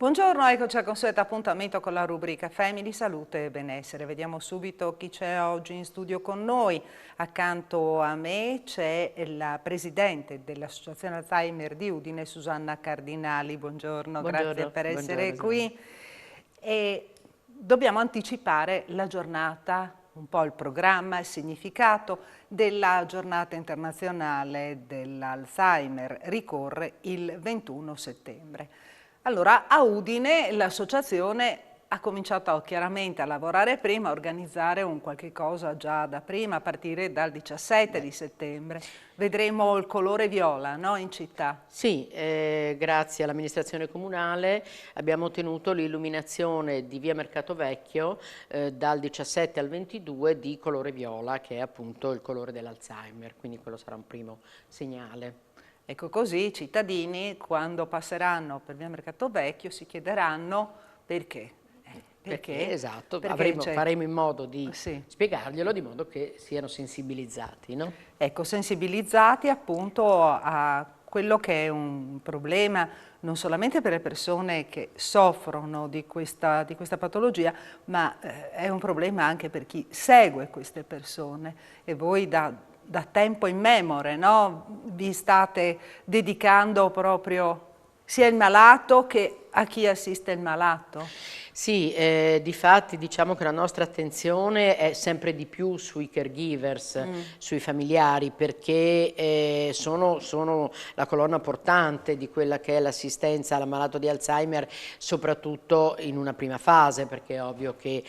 Buongiorno, eccoci al consueto appuntamento con la rubrica Family, Salute e Benessere. Vediamo subito chi c'è oggi in studio con noi. Accanto a me c'è la Presidente dell'Associazione Alzheimer di Udine, Susanna Cardinali. Buongiorno, grazie per essere qui. E dobbiamo anticipare la giornata, un po' il programma, il significato della giornata internazionale dell'Alzheimer. Ricorre il 21 settembre. Allora, a Udine l'associazione ha cominciato chiaramente a lavorare prima, a organizzare un qualche cosa già da prima, a partire dal 17 di settembre. Vedremo il colore viola, no, in città? Sì, grazie all'amministrazione comunale abbiamo ottenuto l'illuminazione di via Mercato Vecchio dal 17 al 22 di colore viola, che è appunto il colore dell'Alzheimer, quindi quello sarà un primo segnale. Ecco, così i cittadini quando passeranno per via Mercato Vecchio si chiederanno perché. Perché? Esatto, Perché faremo in modo di sì. spiegarglielo, di modo che siano sensibilizzati, no? Ecco, sensibilizzati appunto a quello che è un problema non solamente per le persone che soffrono di questa patologia, ma è un problema anche per chi segue queste persone. E voi da tempo immemore, no? Vi state dedicando proprio sia il malato che a chi assiste il malato? Sì, difatti diciamo che la nostra attenzione è sempre di più sui caregivers, sui familiari, perché sono la colonna portante di quella che è l'assistenza al malato di Alzheimer, soprattutto in una prima fase, perché è ovvio che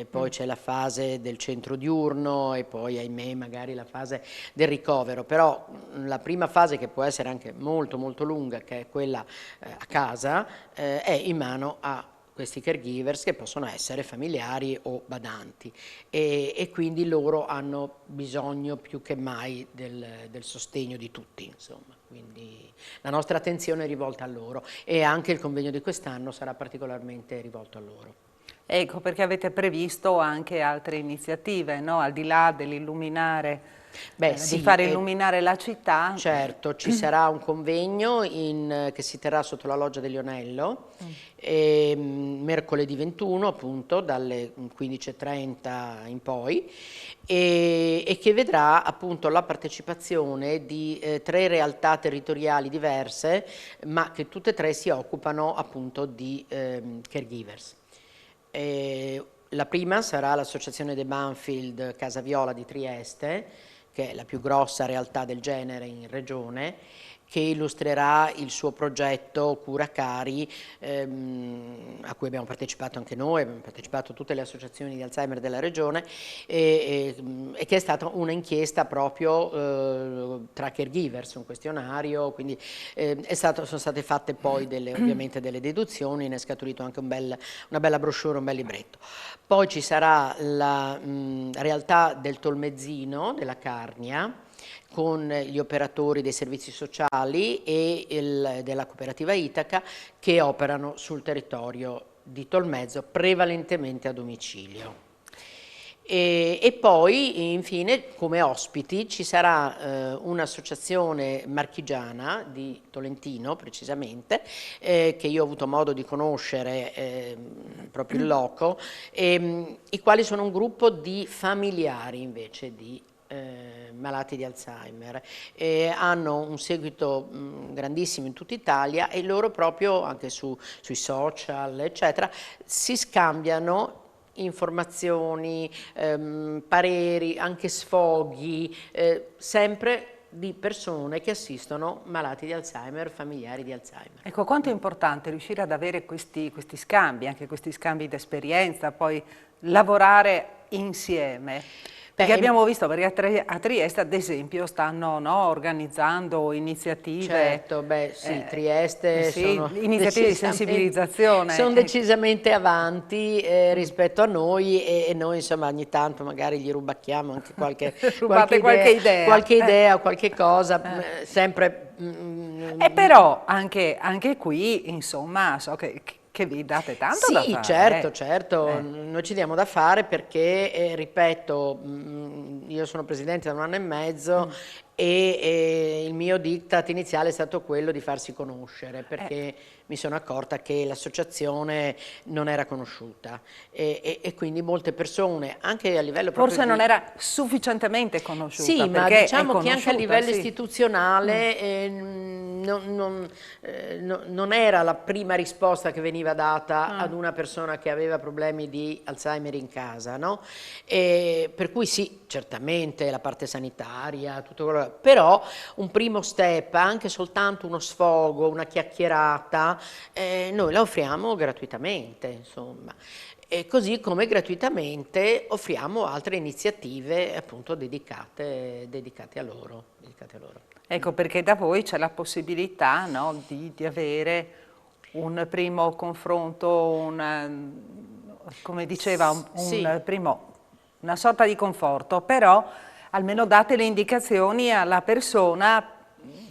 poi c'è la fase del centro diurno e poi, ahimè, magari la fase del ricovero, però la prima fase, che può essere anche molto molto lunga, che è quella a casa, è in mano a questi caregivers, che possono essere familiari o badanti, e quindi loro hanno bisogno più che mai del sostegno di tutti, insomma. Quindi la nostra attenzione è rivolta a loro, e anche il convegno di quest'anno sarà particolarmente rivolto a loro. Ecco, perché avete previsto anche altre iniziative, no? Al di là dell'illuminare, di fare illuminare la città. Certo, ci sarà un convegno che si terrà sotto la loggia del Lionello, mercoledì 21, appunto, dalle 15:30 in poi, e che vedrà appunto la partecipazione di 3 realtà territoriali diverse, ma che tutte e 3 si occupano appunto di caregivers. La prima sarà l'Associazione De Banfield Casa Viola di Trieste, che è la più grossa realtà del genere in regione, che illustrerà il suo progetto Cura Cari, a cui abbiamo partecipato anche noi, abbiamo partecipato tutte le associazioni di Alzheimer della regione, e che è stata una inchiesta proprio tra caregivers, un questionario, quindi sono state fatte poi ovviamente delle deduzioni, ne è scaturito anche una bella brochure, un bel libretto. Poi ci sarà la realtà del Tolmezzino, della Carnia, con gli operatori dei servizi sociali e della cooperativa Itaca, che operano sul territorio di Tolmezzo, prevalentemente a domicilio. E poi infine, come ospiti, ci sarà un'associazione marchigiana di Tolentino precisamente, che io ho avuto modo di conoscere proprio in loco, i quali sono un gruppo di familiari invece di malati di Alzheimer, hanno un seguito grandissimo in tutta Italia, e loro proprio anche sui social eccetera si scambiano informazioni, pareri, anche sfoghi, sempre di persone che assistono malati di Alzheimer, familiari di Alzheimer. Ecco, quanto è importante riuscire ad avere questi scambi, anche questi scambi di esperienza, poi lavorare insieme. Perché abbiamo visto, perché a Trieste ad esempio stanno, no, organizzando iniziative. Certo, sì, Trieste iniziative di sensibilizzazione. Sono decisamente avanti rispetto a noi, e noi insomma ogni tanto magari gli rubacchiamo anche qualche idea, qualche cosa, sempre. E però anche qui insomma so che vi date tanto da fare. Sì, certo, noi ci diamo da fare perché, ripeto, io sono presidente da 1 anno e mezzo e il mio diktat iniziale è stato quello di farsi conoscere, perché mi sono accorta che l'associazione non era conosciuta e quindi molte persone, anche a livello proprio Forse di... non era sufficientemente conosciuta, Sì, ma perché è diciamo che anche a conosciuta, livello sì. istituzionale non era la prima risposta che veniva data ad una persona che aveva problemi di Alzheimer in casa, no? Per cui sì, certamente la parte sanitaria, tutto quello, però un primo step, anche soltanto uno sfogo, una chiacchierata, noi la offriamo gratuitamente, insomma. E così come gratuitamente offriamo altre iniziative appunto dedicate a loro. Ecco, perché da voi c'è la possibilità, no, di avere un primo confronto, come diceva, Sì. una sorta di conforto, però almeno date le indicazioni alla persona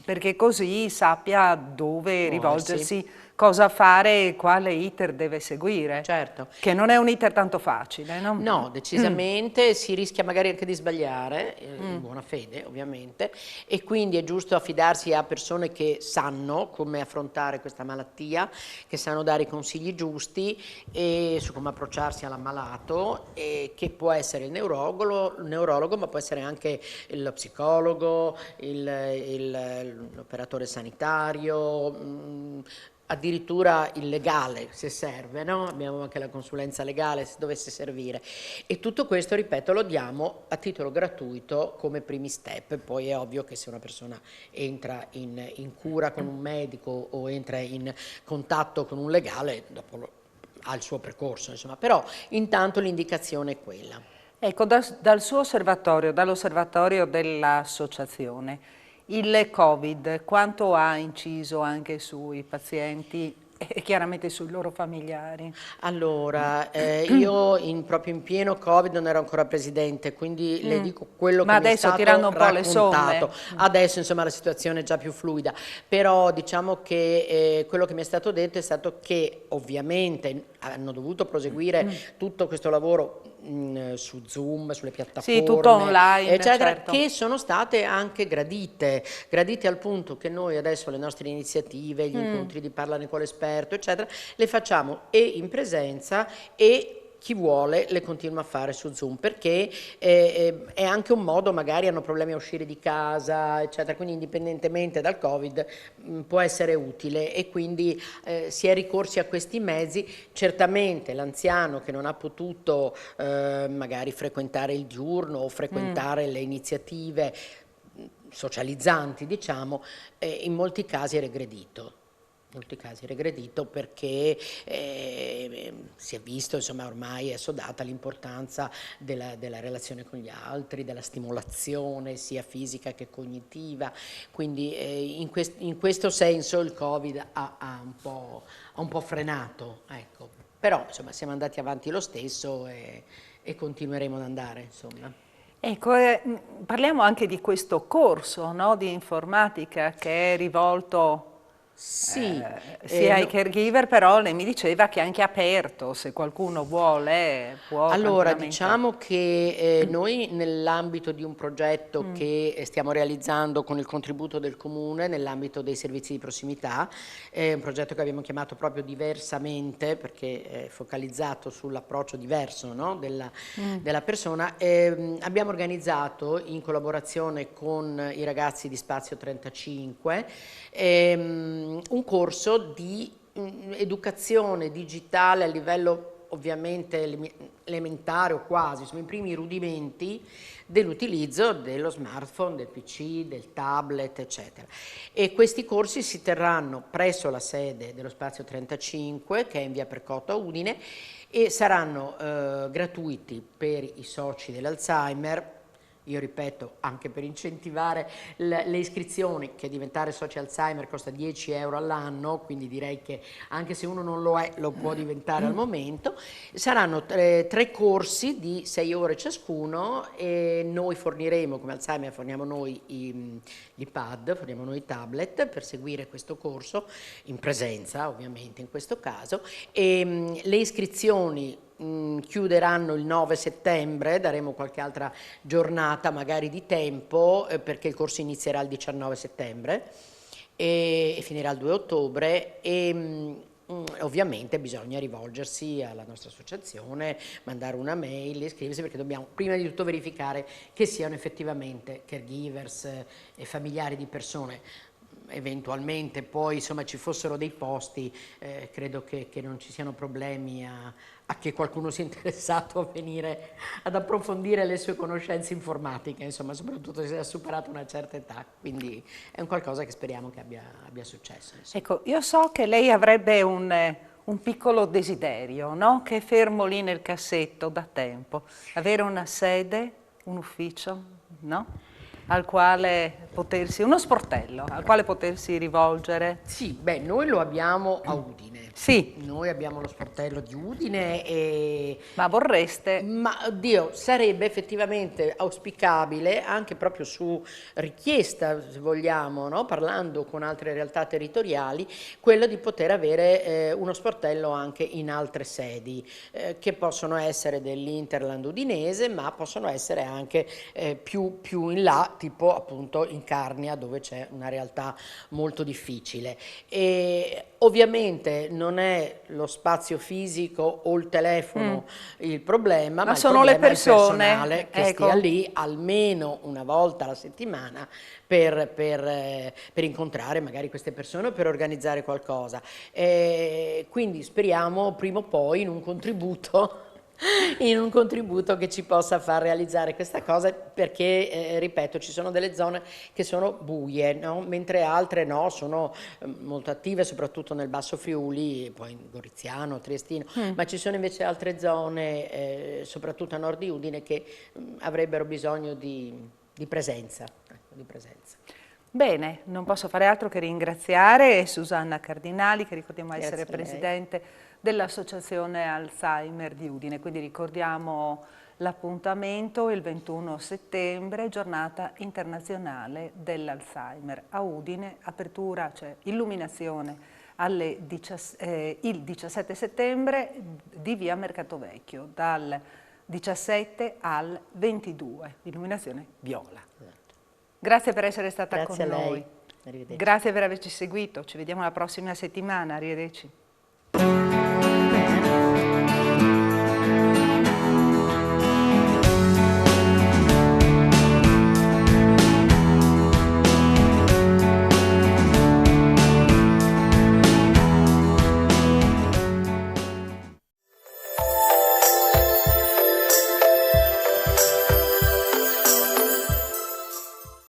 perché così sappia dove Muoversi, rivolgersi, cosa fare e quale iter deve seguire, certo. che non è un iter tanto facile, no? No, decisamente si rischia magari anche di sbagliare, in buona fede ovviamente, e quindi è giusto affidarsi a persone che sanno come affrontare questa malattia, che sanno dare i consigli giusti e su come approcciarsi all'ammalato, e che può essere il neurologo, ma può essere anche lo psicologo, l'operatore sanitario, addirittura il legale se serve, no? Abbiamo anche la consulenza legale se dovesse servire, e tutto questo, ripeto, lo diamo a titolo gratuito come primi step. Poi è ovvio che se una persona entra in cura con un medico o entra in contatto con un legale, dopo ha il suo percorso, insomma, però intanto l'indicazione è quella. Ecco, dal suo osservatorio, dall'osservatorio dell'associazione, il Covid quanto ha inciso anche sui pazienti e chiaramente sui loro familiari? Allora, io proprio in pieno Covid non ero ancora presidente, quindi le dico quello Ma che mi è adesso stato tirando un po' le raccontato. somme, Adesso insomma la situazione è già più fluida, però diciamo che quello che mi è stato detto è stato che ovviamente hanno dovuto proseguire tutto questo lavoro su Zoom, sulle sì, tutto piattaforme, online, eccetera, certo. che sono state anche gradite al punto che noi adesso le nostre iniziative, gli incontri di Parlane con l'esperto, eccetera, le facciamo e in presenza e chi vuole le continua a fare su Zoom, perché è anche un modo, magari hanno problemi a uscire di casa, eccetera, quindi indipendentemente dal Covid può essere utile, e quindi si è ricorsi a questi mezzi. Certamente l'anziano che non ha potuto magari frequentare il diurno o frequentare le iniziative socializzanti, diciamo, in molti casi è regredito. Perché si è visto, insomma, ormai è assodata l'importanza della relazione con gli altri, della stimolazione sia fisica che cognitiva, quindi in questo senso il Covid ha un po' frenato, ecco. Però insomma siamo andati avanti lo stesso e continueremo ad andare, insomma. Ecco, parliamo anche di questo corso, no, di informatica che è rivolto Sì, sia ai no. caregiver, però lei mi diceva che è anche aperto, se qualcuno vuole può Allora, tranquillamente. diciamo che noi nell'ambito di un progetto che stiamo realizzando con il contributo del Comune, nell'ambito dei servizi di prossimità, è un progetto che abbiamo chiamato proprio Diversamente, perché è focalizzato sull'approccio diverso, no, della persona, abbiamo organizzato in collaborazione con i ragazzi di Spazio 35 un corso di educazione digitale a livello ovviamente elementare o quasi, sono i primi rudimenti dell'utilizzo dello smartphone, del PC, del tablet, eccetera. E questi corsi si terranno presso la sede dello Spazio 35, che è in via Percotto a Udine, e saranno gratuiti per i soci dell'Alzheimer. Io ripeto, anche per incentivare le iscrizioni, che diventare socio Alzheimer costa 10 euro all'anno, quindi direi che anche se uno non lo è, lo può diventare al momento. Saranno tre corsi di 6 ore ciascuno, e noi forniremo, come Alzheimer forniamo noi i pad, forniamo noi i tablet per seguire questo corso, in presenza ovviamente in questo caso, e le iscrizioni chiuderanno il 9 settembre, daremo qualche altra giornata magari di tempo perché il corso inizierà il 19 settembre e finirà il 2 ottobre ovviamente bisogna rivolgersi alla nostra associazione, mandare una mail, iscriversi perché dobbiamo prima di tutto verificare che siano effettivamente caregivers e familiari di persone. Eventualmente poi insomma ci fossero dei posti, credo che non ci siano problemi a che qualcuno sia interessato a venire ad approfondire le sue conoscenze informatiche, insomma soprattutto se ha superato una certa età, quindi è un qualcosa che speriamo che abbia successo. Insomma. Ecco, io so che lei avrebbe un piccolo desiderio, no? Che è fermo lì nel cassetto da tempo, avere una sede, un ufficio, no? Al quale potersi, uno sportello, al quale potersi rivolgere. Sì, beh, noi lo abbiamo a Udine. Sì. Noi abbiamo lo sportello di Udine e... Ma vorreste? Ma, oddio, sarebbe effettivamente auspicabile, anche proprio su richiesta, se vogliamo, no? Parlando con altre realtà territoriali, quello di poter avere uno sportello anche in altre sedi, che possono essere dell'Interland udinese, ma possono essere anche più in là, tipo appunto in Carnia, dove c'è una realtà molto difficile. E ovviamente non è lo spazio fisico o il telefono il problema, ma il sono problema le persone, è il personale che ecco. stia lì almeno una volta alla settimana per incontrare magari queste persone o per organizzare qualcosa. Quindi speriamo prima o poi in un contributo che ci possa far realizzare questa cosa perché, ripeto, ci sono delle zone che sono buie, no? Mentre altre no, sono molto attive, soprattutto nel Basso Friuli, poi in Goriziano, Triestino, ma ci sono invece altre zone, soprattutto a nord di Udine, che avrebbero bisogno di presenza. Ecco, di presenza. Bene, non posso fare altro che ringraziare Susanna Cardinali, che ricordiamo essere presidente dell'Associazione Alzheimer di Udine, quindi ricordiamo l'appuntamento il 21 settembre, giornata internazionale dell'Alzheimer. A Udine, apertura, cioè illuminazione il 17 settembre di via Mercato Vecchio, dal 17 al 22, illuminazione viola. Grazie per essere stata con noi. Arrivederci. Grazie per averci seguito. Ci vediamo la prossima settimana. Arrivederci.